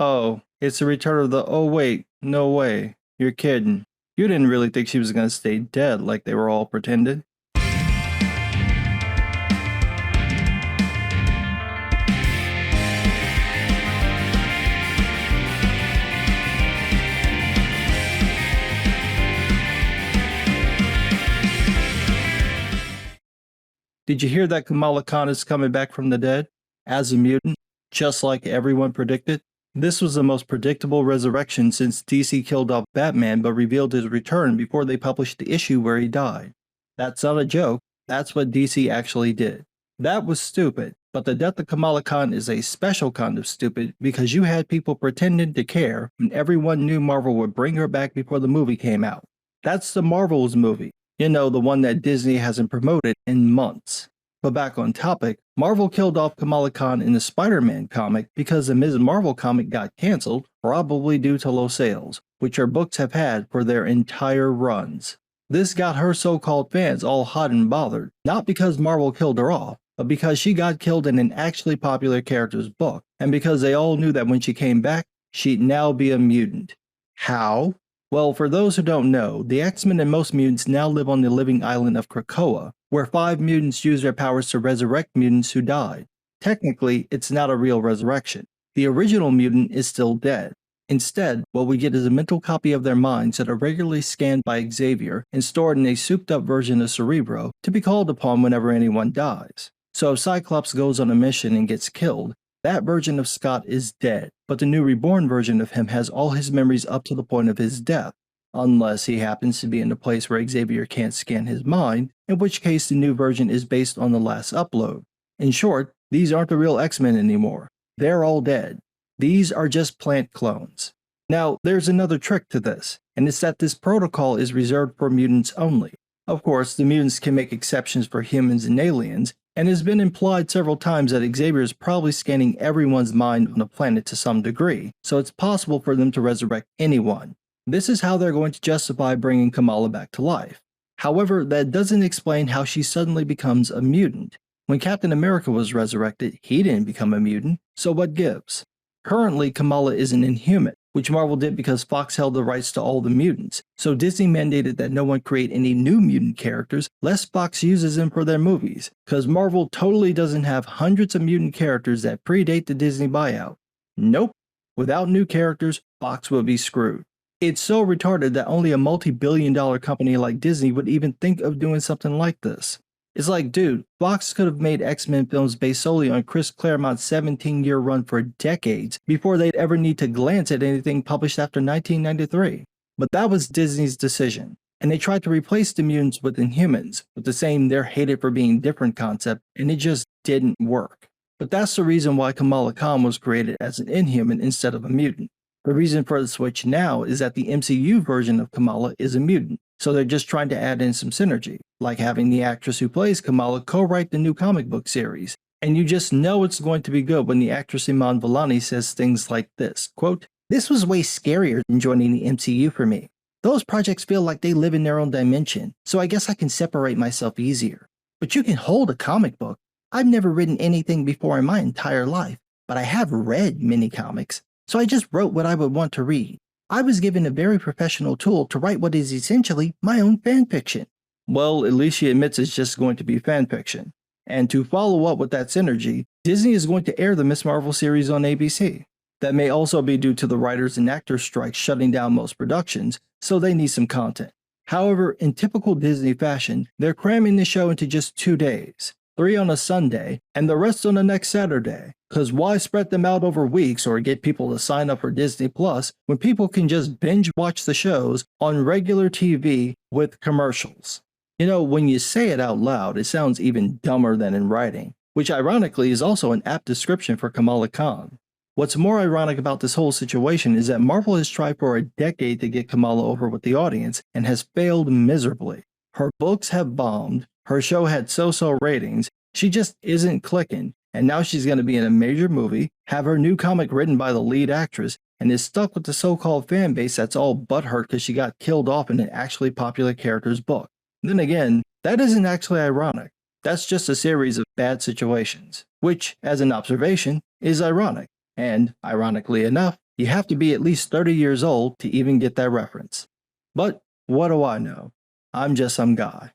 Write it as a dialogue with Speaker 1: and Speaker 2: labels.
Speaker 1: Oh, it's the return of the oh wait, no way, you're kidding. You didn't really think she was gonna stay dead like they were all pretended. Did you hear that Kamala Khan is coming back from the dead as a mutant, just like everyone predicted? This was the most predictable resurrection since DC killed off Batman but revealed his return before they published the issue where he died. That's not a joke, that's what DC actually did. That was stupid, but the death of Kamala Khan is a special kind of stupid because you had people pretending to care when everyone knew Marvel would bring her back before the movie came out. That's the Marvels movie. You know, the one that Disney hasn't promoted in months. But back on topic, Marvel killed off Kamala Khan in the Spider-Man comic because the Ms. Marvel comic got cancelled, probably due to low sales, which her books have had for their entire runs. This got her so-called fans all hot and bothered, not because Marvel killed her off, but because she got killed in an actually popular character's book, and because they all knew that when she came back, she'd now be a mutant. How? Well, for those who don't know, the X-Men and most mutants now live on the living island of Krakoa, where 5 mutants use their powers to resurrect mutants who died. Technically, it's not a real resurrection. The original mutant is still dead. Instead, what we get is a mental copy of their minds that are regularly scanned by Xavier and stored in a souped-up version of Cerebro to be called upon whenever anyone dies. So if Cyclops goes on a mission and gets killed, that version of Scott is dead, but the new reborn version of him has all his memories up to the point of his death, unless he happens to be in a place where Xavier can't scan his mind, in which case the new version is based on the last upload. In short, these aren't the real X-Men anymore. They're all dead. These are just plant clones. Now, there's another trick to this, and it's that this protocol is reserved for mutants only. Of course, the mutants can make exceptions for humans and aliens, and it has been implied several times that Xavier is probably scanning everyone's mind on the planet to some degree, so it's possible for them to resurrect anyone. This is how they're going to justify bringing Kamala back to life. However, that doesn't explain how she suddenly becomes a mutant. When Captain America was resurrected, he didn't become a mutant, so what gives? Currently, Kamala is an Inhuman, which Marvel did because Fox held the rights to all the mutants, so Disney mandated that no one create any new mutant characters lest Fox uses them for their movies, because Marvel totally doesn't have hundreds of mutant characters that predate the Disney buyout. Nope. Without new characters, Fox will be screwed. It's so retarded that only a multi-billion-dollar company like Disney would even think of doing something like this. It's like, dude, Fox could have made X-Men films based solely on Chris Claremont's 17-year run for decades before they'd ever need to glance at anything published after 1993. But that was Disney's decision, and they tried to replace the mutants with Inhumans with the same they're hated for being different concept, and it just didn't work. But that's the reason why Kamala Khan was created as an Inhuman instead of a mutant. The reason for the switch now is that the MCU version of Kamala is a mutant, so they're just trying to add in some synergy, like having the actress who plays Kamala co-write the new comic book series. And you just know it's going to be good when the actress Iman Vellani says things like this, quote, "This was way scarier than joining the MCU for me. Those projects feel like they live in their own dimension, so I guess I can separate myself easier. But you can hold a comic book. I've never written anything before in my entire life, but I have read many comics, so I just wrote what I would want to read. I was given a very professional tool to write what is essentially my own fanfiction." Well, at least she admits it's just going to be fanfiction. And to follow up with that synergy, Disney is going to air the Ms. Marvel series on ABC. That may also be due to the writers and actors strike shutting down most productions, so they need some content. However, in typical Disney fashion, they're cramming the show into just 2 days. 3 on a Sunday, and the rest on the next Saturday. Cause why spread them out over weeks or get people to sign up for Disney Plus when people can just binge watch the shows on regular TV with commercials? You know, when you say it out loud, it sounds even dumber than in writing, which ironically is also an apt description for Kamala Khan. What's more ironic about this whole situation is that Marvel has tried for a decade to get Kamala over with the audience and has failed miserably. Her books have bombed, her show had so-so ratings, she just isn't clicking, and now she's going to be in a major movie, have her new comic written by the lead actress, and is stuck with the so-called fan base that's all butthurt because she got killed off in an actually popular character's book. Then again, that isn't actually ironic. That's just a series of bad situations, which, as an observation, is ironic. And, ironically enough, You have to be at least 30 years old to even get that reference. But what do I know? I'm just some guy.